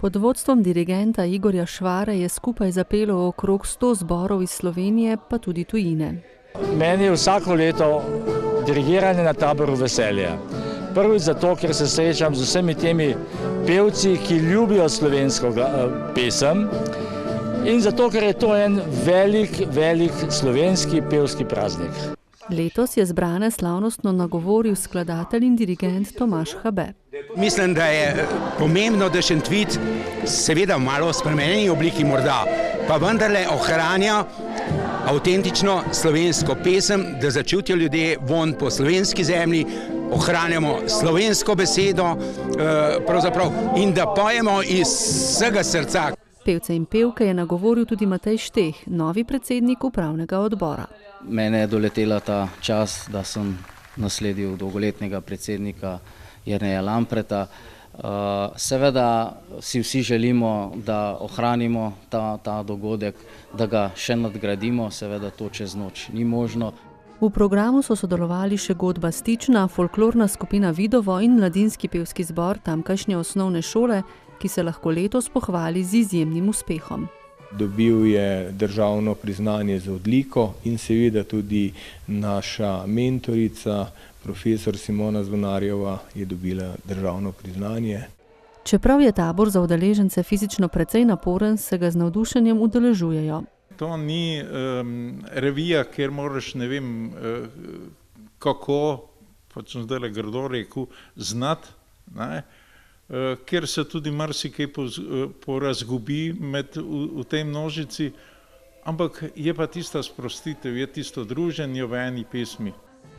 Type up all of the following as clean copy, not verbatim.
Pod vodstvom dirigenta Igorja Švare je skupaj zapelo okrog 100 zborov iz Slovenije, pa tudi tujine. Meni je vsako leto dirigiranje na Taboru veselje. Prvič zato, ker se srečam z vsemi temi pevci, ki ljubijo slovensko pesem, in zato, ker je to en velik slovenski pevski praznik. Letos je zbrane slavnostno nagovoril skladatelj in dirigent Tomaž Habe. Mislim, da je pomembno, da Šentvid, seveda v malo spremenjeni obliki morda, pa vendarle ohranja avtentično slovensko pesem, da začutijo ljudje vonj po slovenski zemlji, ohranjamo slovensko besedo in da pojemo iz vsega srca. Pevce in pevke je nagovoril tudi Matej Šteh, novi predsednik upravnega odbora. Mene je doletela ta čas, da sem nasledil dolgoletnega predsednika Jerneja Lampreta. Seveda si vsi želimo, da ohranimo ta dogodek, da ga še nadgradimo, seveda to čez noč ni možno. V programu so sodelovali še godba Stična, folklorna skupina Vidovo in mladinski pevski zbor tamkajšnje osnovne šole, ki se lahko letos pohvali z izjemnim uspehom. Dobil je državno priznanje za odliko in seveda tudi naša mentorica, profesor Simona Zvonarjeva, je dobila državno priznanje. Čeprav je tabor za udeležence fizično precej naporen, se ga z navdušenjem udeležujejo. To ni revija, kjer moraš ne vem kako, pa sem zdaj grdo rekel, znati, kjer se tudi marsikaj porazgubi v tej množici, ampak je pa tista sprostitev, je tisto druženje v eni pesmi.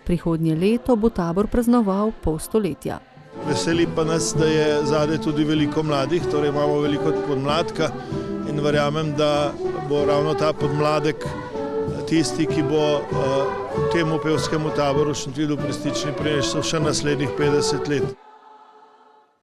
Prihodnje leto bo tabor praznoval pol stoletja. Veseli pa nas, da je zadaj tudi veliko mladih, torej imamo veliko podmladka in verjamem, da bo ravno ta podmladek tisti, ki bo temu pevskemu taboru v Šentvidu pri Stični prinesel še naslednjih 50 let.